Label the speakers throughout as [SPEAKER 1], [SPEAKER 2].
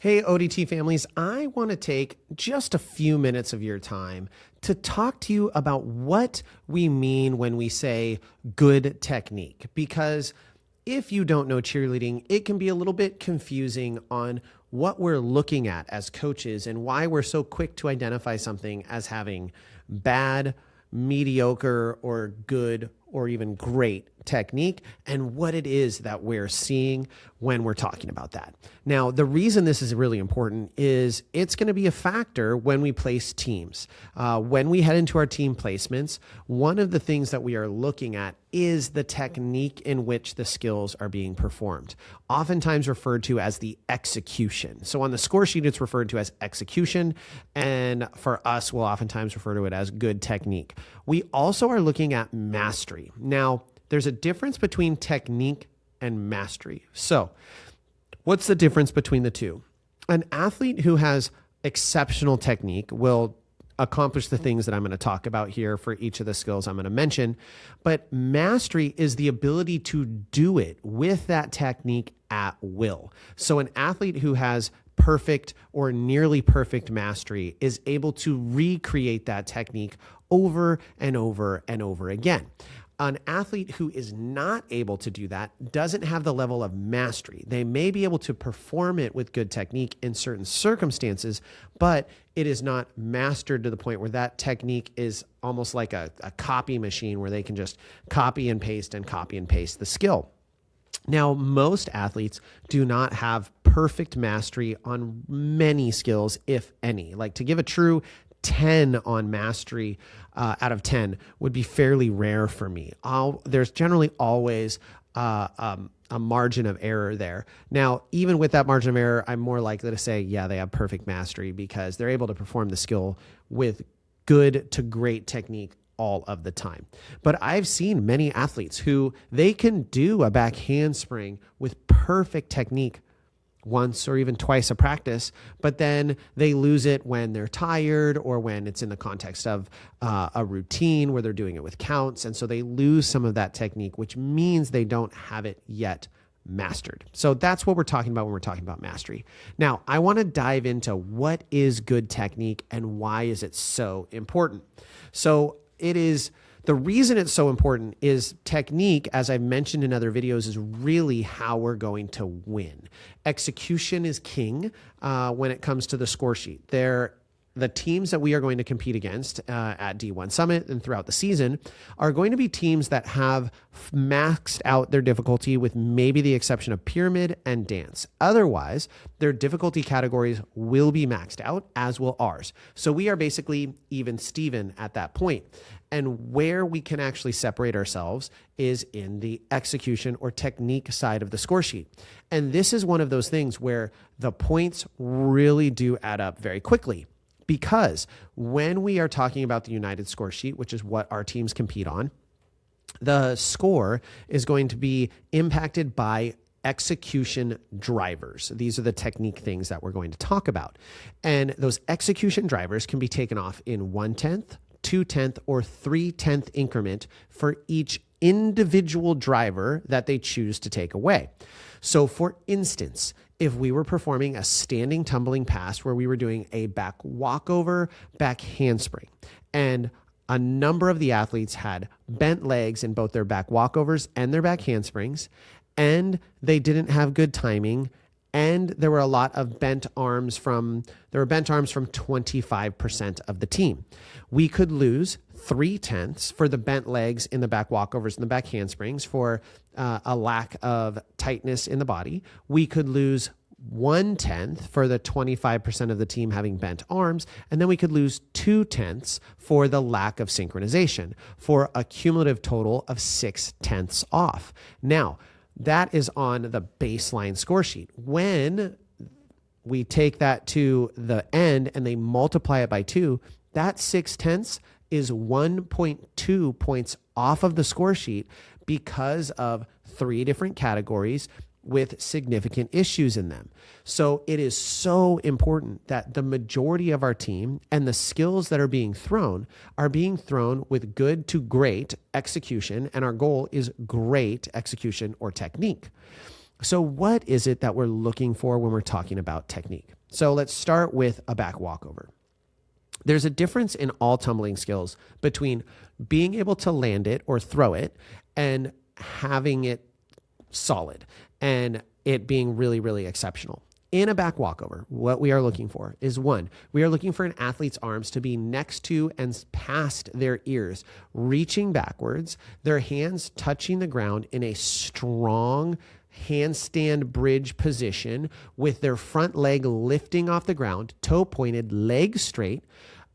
[SPEAKER 1] Hey, ODT families, I want to take just a few minutes of your time to talk to you about what we mean when we say good technique. Because if you don't know cheerleading, it can be a little bit confusing on what we're looking at as coaches and why we're so quick to identify something as having bad, mediocre, or good, or even great technique, and what it is that we're seeing when we're talking about that. Now, the reason this is really important is it's going to be a factor when we place teams. When we head into our team placements, one of the things that we are looking at is the technique in which the skills are being performed, oftentimes referred to as the execution. So on the score sheet, it's referred to as execution, and for us, we'll oftentimes refer to it as good technique. We also are looking at mastery. Now, there's a difference between technique and mastery. So what's the difference between the two? An athlete who has exceptional technique will accomplish the things that I'm going to talk about here for each of the skills I'm going to mention. But mastery is the ability to do it with that technique at will. So an athlete who has perfect or nearly perfect mastery is able to recreate that technique over and over and over again. An athlete who is not able to do that doesn't have the level of mastery. They may be able to perform it with good technique in certain circumstances, but it is not mastered to the point where that technique is almost like a copy machine where they can just copy and paste the skill. Now, most athletes do not have perfect mastery on many skills, if any. Like, to give a true 10 on mastery out of 10 would be fairly rare for me. There's generally always a margin of error there. Now, even with that margin of error, I'm more likely to say, yeah, they have perfect mastery because they're able to perform the skill with good to great technique all of the time. But I've seen many athletes who they can do a back handspring with perfect technique once or even twice a practice, but then they lose it when they're tired or when it's in the context of a routine where they're doing it with counts. And so they lose some of that technique, which means they don't have it yet mastered. So that's what we're talking about when we're talking about mastery. Now, I want to dive into what is good technique and why is it so important. So the reason it's so important is technique, as I've mentioned in other videos, is really how we're going to win. Execution is king when it comes to the score sheet. The teams that we are going to compete against at D1 Summit and throughout the season are going to be teams that have maxed out their difficulty with maybe the exception of pyramid and dance. Otherwise, their difficulty categories will be maxed out, as will ours. So we are basically even Steven at that point. And where we can actually separate ourselves is in the execution or technique side of the score sheet. And this is one of those things where the points really do add up very quickly. Because when we are talking about the United score sheet, which is what our teams compete on, the score is going to be impacted by execution drivers. These are the technique things that we're going to talk about. And those execution drivers can be taken off in 1/10, 2/10, or 3/10 increment for each individual driver that they choose to take away. So for instance, if we were performing a standing tumbling pass where we were doing a back walkover, back handspring, and a number of the athletes had bent legs in both their back walkovers and their back handsprings, and they didn't have good timing, and there were a lot of bent arms from 25% of the team. We could lose 3/10 for the bent legs in the back walkovers and the back handsprings for a lack of tightness in the body. We could lose 1/10 for the 25% of the team having bent arms, and then we could lose 2/10 for the lack of synchronization, for a cumulative total of 6/10 off. Now, that is on the baseline score sheet. When we take that to the end and they multiply it by 2, that 6/10 is 1.2 points off of the score sheet because of 3 different categories with significant issues in them. So it is so important that the majority of our team and the skills that are being thrown with good to great execution, and our goal is great execution or technique. So what is it that we're looking for when we're talking about technique? So let's start with a back walkover. There's a difference in all tumbling skills between being able to land it or throw it and having it solid and it being really, really exceptional. In a back walkover, what we are looking for is one, we are looking for an athlete's arms to be next to and past their ears, reaching backwards, their hands touching the ground in a strong handstand bridge position with their front leg lifting off the ground, toe pointed, legs straight,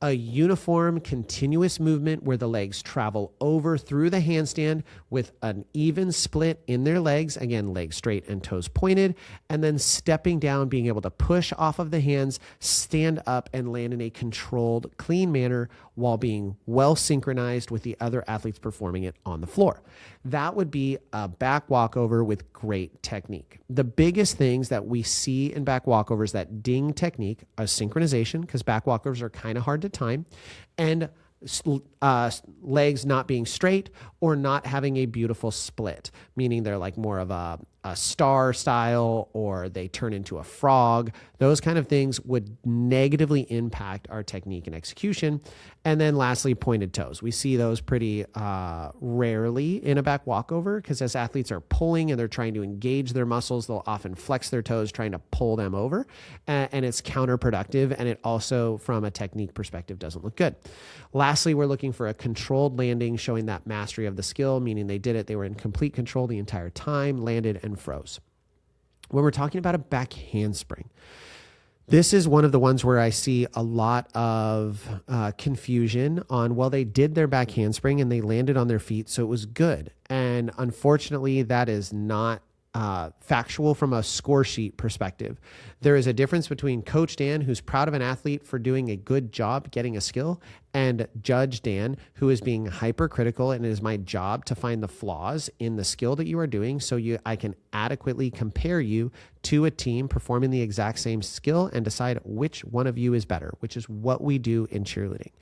[SPEAKER 1] a uniform continuous movement where the legs travel over through the handstand with an even split in their legs, again, legs straight and toes pointed, and then stepping down, being able to push off of the hands, stand up and land in a controlled, clean manner while being well synchronized with the other athletes performing it on the floor. That would be a back walkover with great technique. The biggest things that we see in back walkovers that ding technique are synchronization, because back walkovers are kind of hard to time, and legs not being straight or not having a beautiful split, meaning they're like more of a star style or they turn into a frog. Those kind of things would negatively impact our technique and execution. And then lastly, pointed toes. We see those pretty rarely in a back walkover because as athletes are pulling and they're trying to engage their muscles, they'll often flex their toes trying to pull them over, and it's counterproductive, and it also, from a technique perspective, doesn't look good. Lastly, we're looking for a controlled landing showing that mastery of the skill, meaning they did it, they were in complete control the entire time, landed and froze. When we're talking about a back handspring, this is one of the ones where I see a lot of confusion on, well, they did their back handspring and they landed on their feet, so it was good. And unfortunately, that is not factual from a score sheet perspective. There is a difference between Coach Dan, who's proud of an athlete for doing a good job getting a skill, and Judge Dan, who is being hypercritical, and it is my job to find the flaws in the skill that you are doing so I can adequately compare you to a team performing the exact same skill and decide which one of you is better, which is what we do in cheerleading.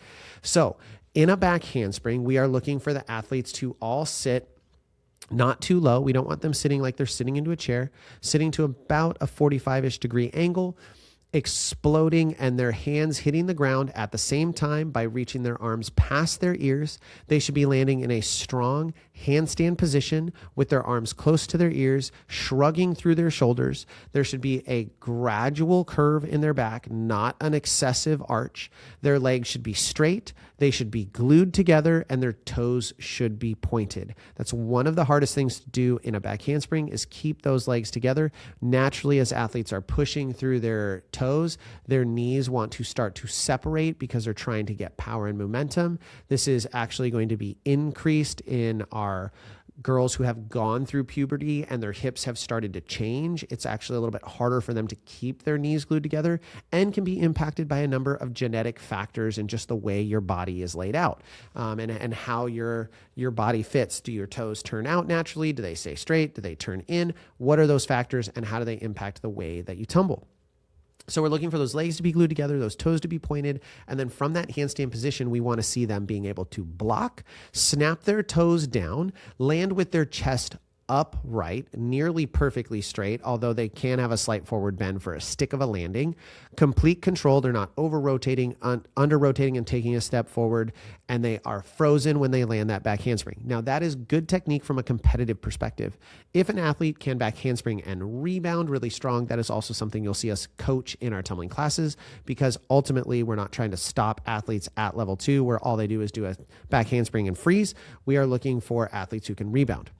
[SPEAKER 1] So in a back handspring, we are looking for the athletes to all sit not too low. We don't want them sitting like they're sitting into a chair, sitting to about a 45-ish degree angle, exploding, and their hands hitting the ground at the same time by reaching their arms past their ears. They should be landing in a strong handstand position with their arms close to their ears, shrugging through their shoulders. There should be a gradual curve in their back, not an excessive arch. Their legs should be straight. They should be glued together, and their toes should be pointed. That's one of the hardest things to do in a back handspring, is keep those legs together. Naturally, as athletes are pushing through their toes, their knees want to start to separate because they're trying to get power and momentum. This is actually going to be increased in our girls who have gone through puberty and their hips have started to change. It's actually a little bit harder for them to keep their knees glued together, and can be impacted by a number of genetic factors and just the way your body is laid out, and how your body fits. Do your toes turn out naturally? Do they stay straight? Do they turn in? What are those factors, and how do they impact the way that you tumble? So we're looking for those legs to be glued together, those toes to be pointed, and then from that handstand position, we want to see them being able to block, snap their toes down, land with their chest upright, nearly perfectly straight, although they can have a slight forward bend for a stick of a landing. Complete control. They're not over-rotating, under-rotating and taking a step forward, and they are frozen when they land that back handspring. Now, that is good technique from a competitive perspective. If an athlete can back handspring and rebound really strong, that is also something you'll see us coach in our tumbling classes, because ultimately we're not trying to stop athletes at level 2 where all they do is do a back handspring and freeze. We are looking for athletes who can rebound.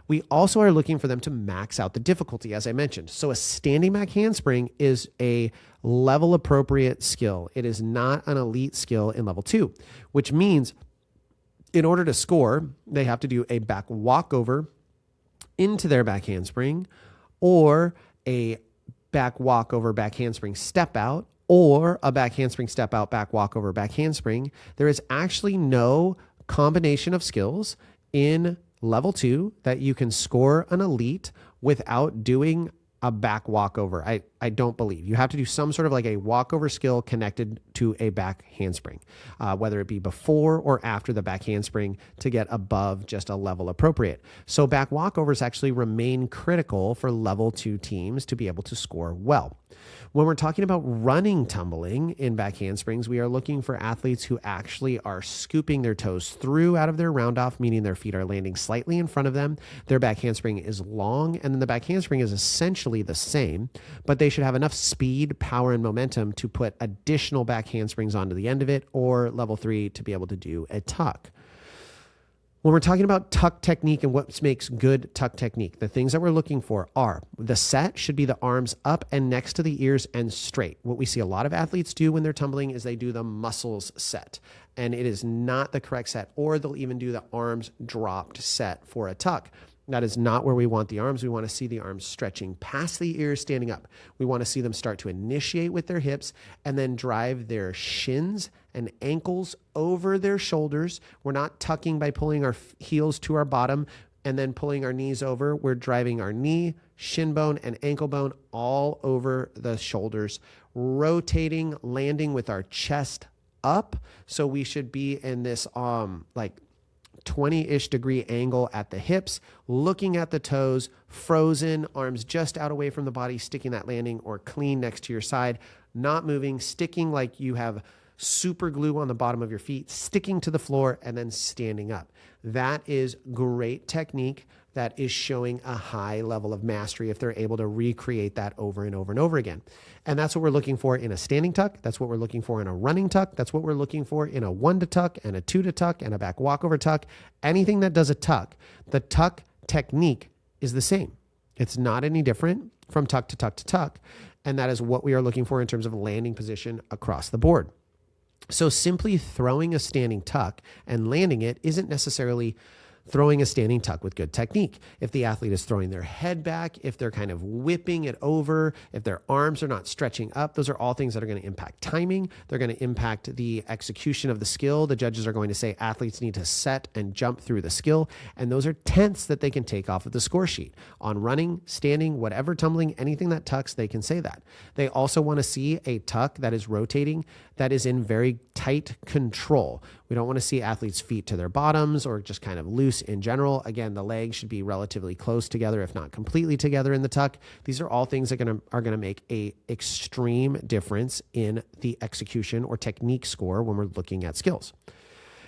[SPEAKER 1] We also are looking for them to max out the difficulty, as I mentioned. So a standing back handspring is a level appropriate skill. It is not an elite skill in level 2, which means in order to score, they have to do a back walkover into their back handspring, or a back walkover, back handspring step out, or a back handspring step out, back walkover, back handspring. There is actually no combination of skills in level 2 that you can score an elite without doing a back walkover. I don't believe. You have to do some sort of like a walkover skill connected to a back handspring, whether it be before or after the back handspring to get above just a level appropriate. So back walkovers actually remain critical for level 2 teams to be able to score well. When we're talking about running tumbling in back handsprings, we are looking for athletes who actually are scooping their toes through out of their round off, meaning their feet are landing slightly in front of them. Their back handspring is long, and then the back handspring is essentially the same, but they should have enough speed, power, and momentum to put additional back handsprings onto the end of it, or level 3 to be able to do a tuck. When we're talking about tuck technique and what makes good tuck technique, the things that we're looking for are the set should be the arms up and next to the ears and straight. What we see a lot of athletes do when they're tumbling is they do the muscles set, and it is not the correct set, or they'll even do the arms dropped set for a tuck. That is not where we want the arms. We want to see the arms stretching past the ears, standing up. We want to see them start to initiate with their hips and then drive their shins and ankles over their shoulders. We're not tucking by pulling our heels to our bottom and then pulling our knees over. We're driving our knee, shin bone, and ankle bone all over the shoulders, rotating, landing with our chest up. So we should be in this like 20-ish degree angle at the hips, looking at the toes, frozen, arms just out away from the body, sticking that landing, or clean next to your side, not moving, sticking like you have super glue on the bottom of your feet, sticking to the floor, and then standing up. That is great technique that is showing a high level of mastery if they're able to recreate that over and over and over again. And that's what we're looking for in a standing tuck. That's what we're looking for in a running tuck. That's what we're looking for in a 1 to tuck and a 2 to tuck and a back walkover tuck. Anything that does a tuck, the tuck technique is the same. It's not any different from tuck to tuck to tuck. And that is what we are looking for in terms of landing position across the board. So simply throwing a standing tuck and landing it isn't necessarily throwing a standing tuck with good technique. If the athlete is throwing their head back, if they're kind of whipping it over, if their arms are not stretching up, those are all things that are going to impact timing. They're going to impact the execution of the skill. The judges are going to say athletes need to set and jump through the skill. And those are tenths that they can take off of the score sheet. On running, standing, whatever, tumbling, anything that tucks, they can say that. They also want to see a tuck that is rotating, that is in very tight control. We don't want to see athletes' feet to their bottoms or just kind of loose in general. Again, the legs should be relatively close together, if not completely together in the tuck. These are all things that are going to make a extreme difference in the execution or technique score when we're looking at skills.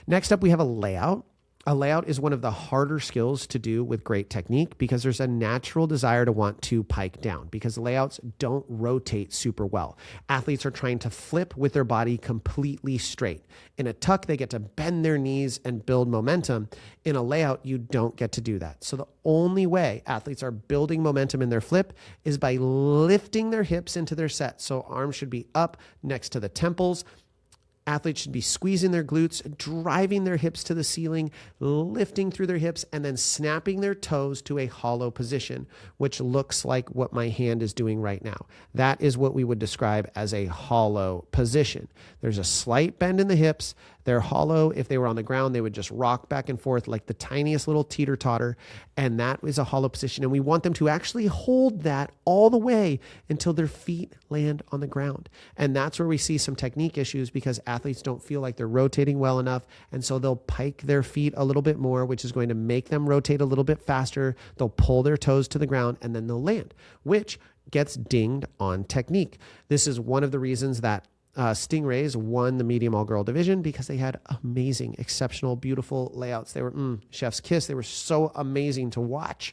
[SPEAKER 1] Next up, we have a layout. A layout is one of the harder skills to do with great technique because there's a natural desire to want to pike down because layouts don't rotate super well. Athletes are trying to flip with their body completely straight. In a tuck, they get to bend their knees and build momentum. In a layout, you don't get to do that. So the only way athletes are building momentum in their flip is by lifting their hips into their set. So arms should be up next to the temples. Athletes should be squeezing their glutes, driving their hips to the ceiling, lifting through their hips, and then snapping their toes to a hollow position, which looks like what my hand is doing right now. That is what we would describe as a hollow position. There's a slight bend in the hips. They're hollow. If they were on the ground, they would just rock back and forth like the tiniest little teeter-totter, and that is a hollow position. And we want them to actually hold that all the way until their feet land on the ground. And that's where we see some technique issues because athletes don't feel like they're rotating well enough, and so they'll pike their feet a little bit more, which is going to make them rotate a little bit faster. They'll pull their toes to the ground, and then they'll land, which gets dinged on technique. This is one of the reasons that Stingrays won the medium all-girl division because they had amazing, exceptional, beautiful layouts. They were chef's kiss. They were so amazing to watch.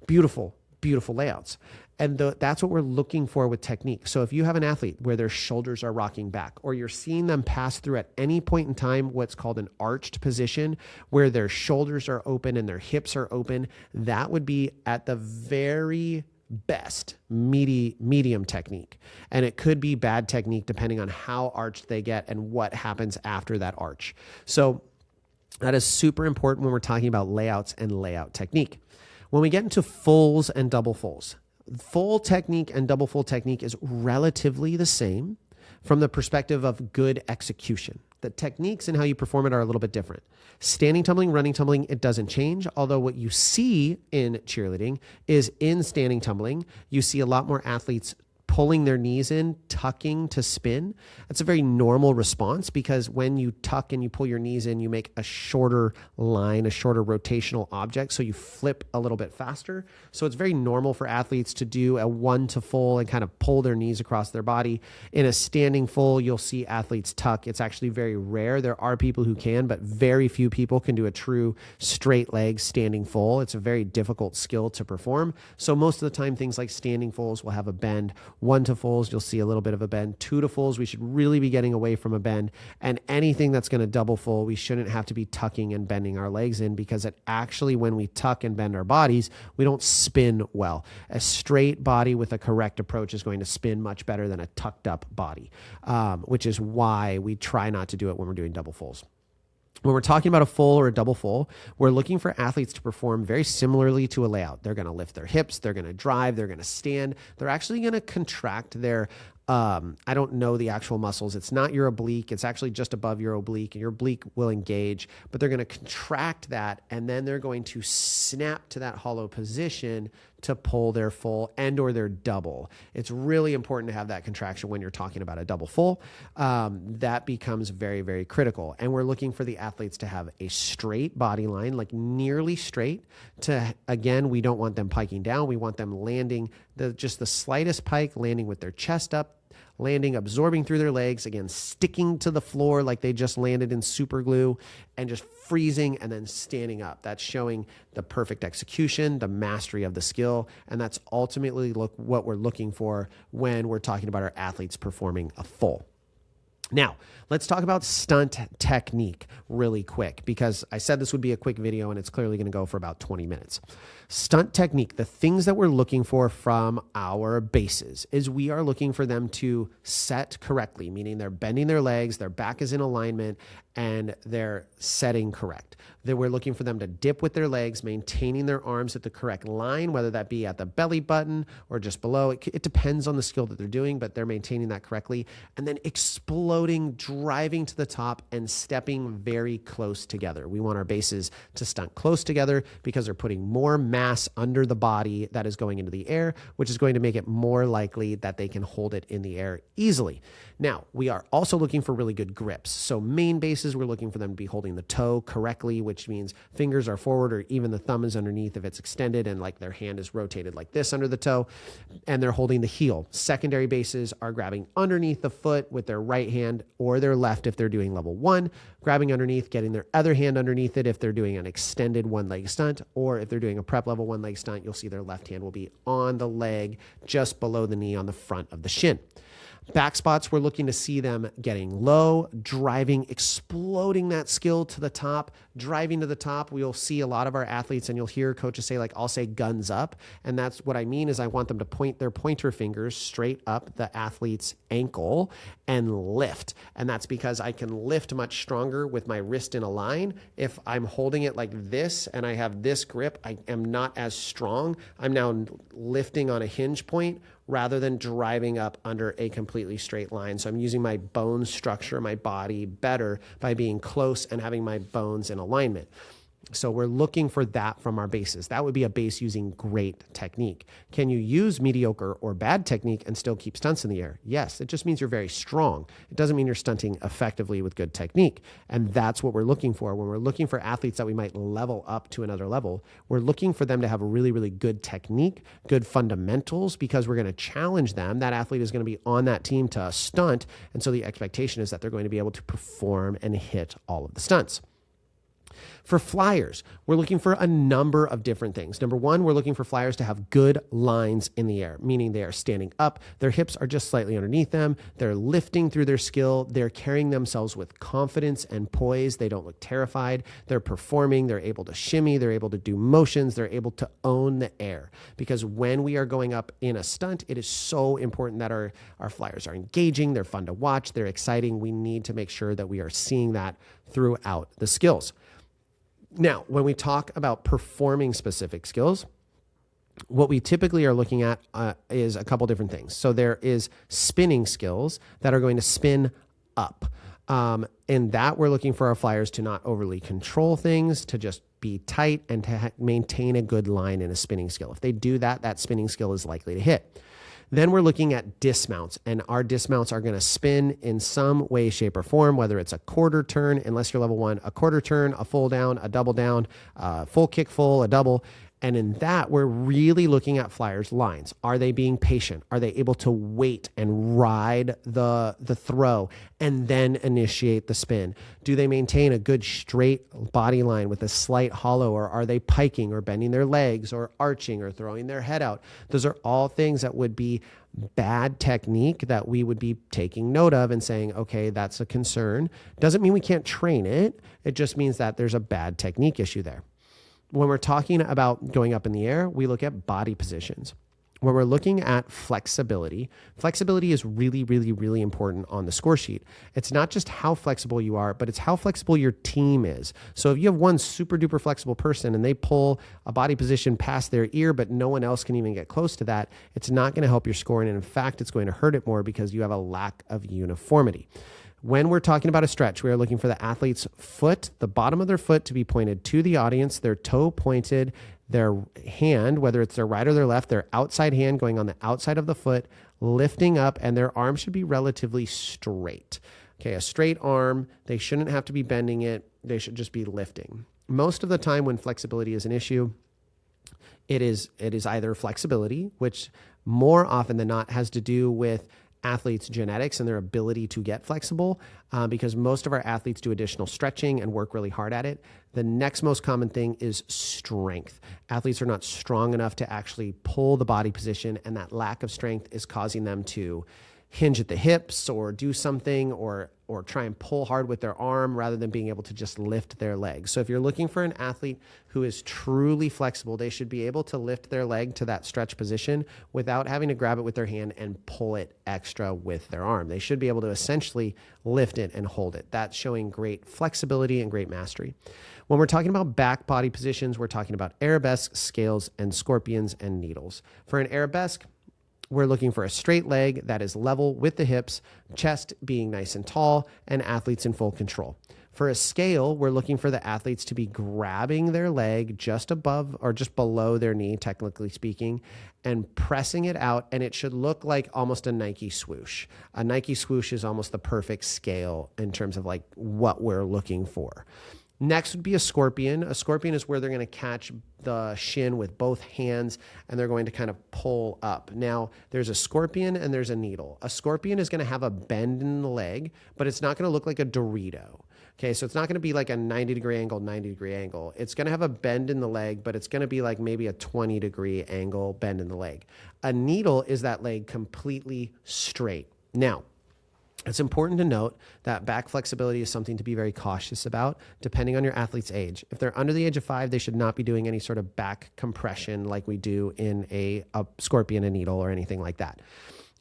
[SPEAKER 1] Beautiful, beautiful layouts. And that's what we're looking for with technique. So if you have an athlete where their shoulders are rocking back, or you're seeing them pass through at any point in time what's called an arched position, where their shoulders are open and their hips are open, that would be at the very best medium technique. And it could be bad technique depending on how arched they get and what happens after that arch. So that is super important when we're talking about layouts and layout technique. When we get into fulls and double fulls, full technique and double full technique is relatively the same from the perspective of good execution. The techniques and how you perform it are a little bit different. Standing tumbling, running tumbling, it doesn't change. Although what you see in cheerleading is in standing tumbling, you see a lot more athletes pulling their knees in, tucking to spin. That's a very normal response because when you tuck and you pull your knees in, you make a shorter line, a shorter rotational object. So you flip a little bit faster. So it's very normal for athletes to do a 1 to full and kind of pull their knees across their body. In a standing full, you'll see athletes tuck. It's actually very rare. There are people who can, but very few people can do a true straight leg standing full. It's a very difficult skill to perform. So most of the time, things like standing fulls will have a bend. 1 to fulls, you'll see a little bit of a bend. 2 to fulls, we should really be getting away from a bend. And anything that's going to double full, we shouldn't have to be tucking and bending our legs in because it actually, when we tuck and bend our bodies, we don't spin well. A straight body with a correct approach is going to spin much better than a tucked up body, which is why we try not to do it when we're doing double fulls. When we're talking about a full or a double full, we're looking for athletes to perform very similarly to a layout. They're going to lift their hips, they're going to drive, they're going to stand, they're actually going to contract their, I don't know the actual muscles. It's not your oblique. It's actually just above your oblique, and your oblique will engage, but they're going to contract that, and then they're going to snap to that hollow position to pull their full and or their double. It's really important to have that contraction when you're talking about a double full. That becomes very, very critical. And we're looking for the athletes to have a straight body line, like nearly straight to, again, we don't want them piking down. We want them landing just the slightest pike, landing with their chest up, landing, absorbing through their legs, again, sticking to the floor like they just landed in super glue, and just freezing and then standing up. That's showing the perfect execution, the mastery of the skill, and that's ultimately what we're looking for when we're talking about our athletes performing a full. Now, let's talk about stunt technique really quick, because I said this would be a quick video and it's clearly going to go for about 20 minutes. Stunt technique, the things that we're looking for from our bases is we are looking for them to set correctly, meaning they're bending their legs, their back is in alignment, and they're setting correct. That we're looking for them to dip with their legs, maintaining their arms at the correct line, whether that be at the belly button or just below. It depends on the skill that they're doing, but they're maintaining that correctly. And then exploding, driving to the top, and stepping very close together. We want our bases to stunt close together because they're putting more mass under the body that is going into the air, which is going to make it more likely that they can hold it in the air easily. Now, we are also looking for really good grips. So main bases, we're looking for them to be holding the toe correctly, which means fingers are forward or even the thumb is underneath if it's extended and like their hand is rotated like this under the toe, and they're holding the heel. Secondary bases are grabbing underneath the foot with their right hand or their left if they're doing level 1, grabbing underneath, getting their other hand underneath it if they're doing an extended one-leg stunt, or if they're doing a prep level one-leg stunt, you'll see their left hand will be on the leg just below the knee on the front of the shin. Backspots, we're looking to see them getting low, driving, exploding that skill to the top, driving to the top. We'll see a lot of our athletes, and you'll hear coaches say, like, I'll say guns up. And that's what I mean is I want them to point their pointer fingers straight up the athlete's ankle and lift. And that's because I can lift much stronger with my wrist in a line. If I'm holding it like this and I have this grip, I am not as strong. I'm now lifting on a hinge point rather than driving up under a completely straight line. So I'm using my bone structure, my body better by being close and having my bones in alignment. So we're looking for that from our bases. That would be a base using great technique. Can you use mediocre or bad technique and still keep stunts in the air? Yes, it just means you're very strong. It doesn't mean you're stunting effectively with good technique. And that's what we're looking for. When we're looking for athletes that we might level up to another level, we're looking for them to have a really, really good technique, good fundamentals, because we're going to challenge them. That athlete is going to be on that team to stunt. And so the expectation is that they're going to be able to perform and hit all of the stunts. For flyers, we're looking for a number of different things. Number one, we're looking for flyers to have good lines in the air, meaning they are standing up, their hips are just slightly underneath them, they're lifting through their skill, they're carrying themselves with confidence and poise, they don't look terrified, they're performing, they're able to shimmy, they're able to do motions, they're able to own the air. Because when we are going up in a stunt, it is so important that our flyers are engaging, they're fun to watch, they're exciting. We need to make sure that we are seeing that throughout the skills. Now, when we talk about performing specific skills, what we typically are looking at is a couple different things. So there is spinning skills that are going to spin up. In that, we're looking for our flyers to not overly control things, to just be tight and to maintain a good line in a spinning skill. If they do that, that spinning skill is likely to hit. Then we're looking at dismounts, and our dismounts are going to spin in some way, shape, or form, whether it's a quarter turn, unless you're level 1, a quarter turn, a full down, a double down, full kick full, a double. And in that, we're really looking at flyers' lines. Are they being patient? Are they able to wait and ride the throw and then initiate the spin? Do they maintain a good straight body line with a slight hollow, or are they piking or bending their legs or arching or throwing their head out? Those are all things that would be bad technique that we would be taking note of and saying, okay, that's a concern. Doesn't mean we can't train it. It just means that there's a bad technique issue there. When we're talking about going up in the air, we look at body positions. When we're looking at flexibility, flexibility is really, really, really important on the score sheet. It's not just how flexible you are, but it's how flexible your team is. So if you have one super duper flexible person and they pull a body position past their ear, but no one else can even get close to that, it's not going to help your scoring. And in fact, it's going to hurt it more because you have a lack of uniformity. When we're talking about a stretch, we are looking for the athlete's foot, the bottom of their foot to be pointed to the audience, their toe pointed, their hand, whether it's their right or their left, their outside hand going on the outside of the foot, lifting up, and their arm should be relatively straight. Okay, a straight arm, they shouldn't have to be bending it. They should just be lifting. Most of the time when flexibility is an issue, it is either flexibility, which more often than not has to do with athletes' genetics and their ability to get flexible, because most of our athletes do additional stretching and work really hard at it. The next most common thing is strength. Athletes are not strong enough to actually pull the body position, and that lack of strength is causing them to hinge at the hips or do something or try and pull hard with their arm rather than being able to just lift their leg. So if you're looking for an athlete who is truly flexible, they should be able to lift their leg to that stretch position without having to grab it with their hand and pull it extra with their arm. They should be able to essentially lift it and hold it. That's showing great flexibility and great mastery. When we're talking about back body positions, we're talking about arabesques, scales, and scorpions and needles. For an arabesque, we're looking for a straight leg that is level with the hips, chest being nice and tall, and athletes in full control. For a scale, we're looking for the athletes to be grabbing their leg just above or just below their knee, technically speaking, and pressing it out, and it should look like almost a Nike swoosh. A Nike swoosh is almost the perfect scale in terms of like what we're looking for. Next would be a scorpion. A scorpion is where they're going to catch the shin with both hands and they're going to kind of pull up. Now, there's a scorpion and there's a needle. A scorpion is going to have a bend in the leg, but it's not going to look like a Dorito. Okay, so it's not going to be like a 90-degree angle. It's going to have a bend in the leg, but it's going to be like maybe a 20-degree angle bend in the leg. A needle is that leg completely straight. Now, it's important to note that back flexibility is something to be very cautious about depending on your athlete's age. If they're under the age of 5, they should not be doing any sort of back compression like we do in a scorpion, a needle, or anything like that.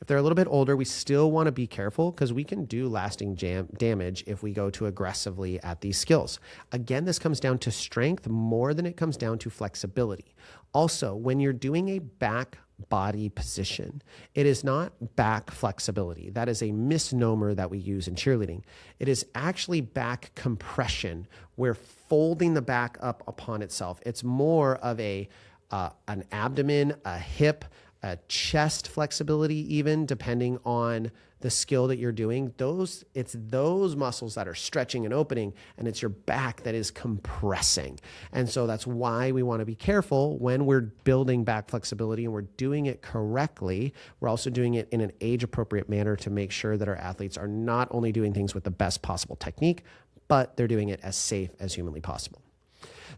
[SPEAKER 1] If they're a little bit older, we still want to be careful because we can do lasting damage if we go too aggressively at these skills. Again, this comes down to strength more than it comes down to flexibility. Also, when you're doing a back body position, it is not back flexibility. That is a misnomer that we use in cheerleading. It is actually back compression. We're folding the back up upon itself. It's more of an abdomen, a hip, a chest flexibility, even depending on the skill that you're doing. It's those muscles that are stretching and opening, and it's your back that is compressing. And so that's why we want to be careful when we're building back flexibility and we're doing it correctly. We're also doing it in an age-appropriate manner to make sure that our athletes are not only doing things with the best possible technique, but they're doing it as safe as humanly possible.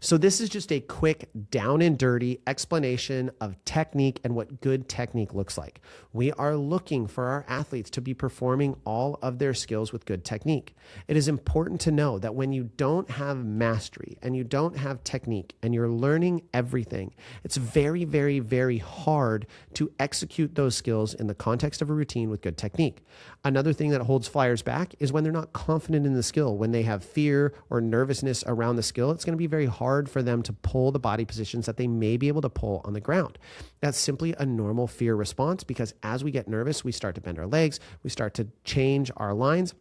[SPEAKER 1] So this is just a quick down and dirty explanation of technique and what good technique looks like. We are looking for our athletes to be performing all of their skills with good technique. It is important to know that when you don't have mastery and you don't have technique and you're learning everything, it's very, very, very hard to execute those skills in the context of a routine with good technique. Another thing that holds flyers back is when they're not confident in the skill. When they have fear or nervousness around the skill, it's going to be very hard for them to pull the body positions that they may be able to pull on the ground. That's simply a normal fear response because as we get nervous, we start to bend our legs, we start to change our lines.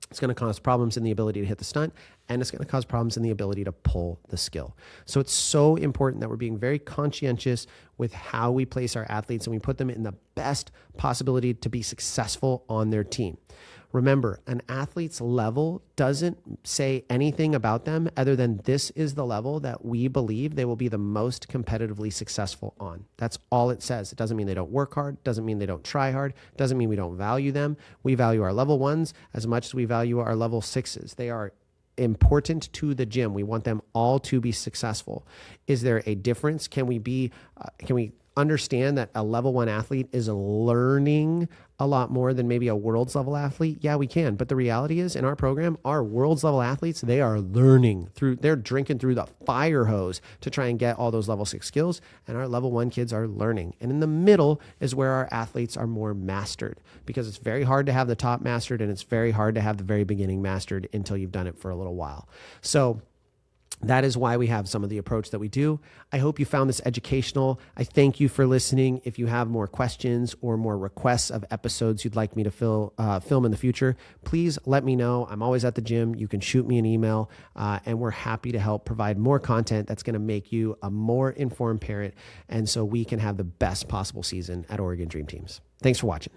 [SPEAKER 1] It's going to cause problems in the ability to hit the stunt, and it's going to cause problems in the ability to pull the skill. So it's so important that we're being very conscientious with how we place our athletes and we put them in the best possibility to be successful on their team. Remember, an athlete's level doesn't say anything about them other than this is the level that we believe they will be the most competitively successful on. That's all it says. It doesn't mean they don't work hard. Doesn't mean they don't try hard. Doesn't mean we don't value them. We value our level 1s as much as we value our level 6s. They are important to the gym. We want them all to be successful. Is there a difference? Can we understand that a level 1 athlete is learning a lot more than maybe a world's level athlete? Yeah, we can. But the reality is in our program, our world's level athletes, they are learning they're drinking through the fire hose to try and get all those level 6 skills. And our level 1 kids are learning. And in the middle is where our athletes are more mastered, because it's very hard to have the top mastered and it's very hard to have the very beginning mastered until you've done it for a little while. So that is why we have some of the approach that we do. I hope you found this educational. I thank you for listening. If you have more questions or more requests of episodes you'd like me to film in the future, please let me know. I'm always at the gym. You can shoot me an email, and we're happy to help provide more content that's going to make you a more informed parent, and so we can have the best possible season at Oregon Dream Teams. Thanks for watching.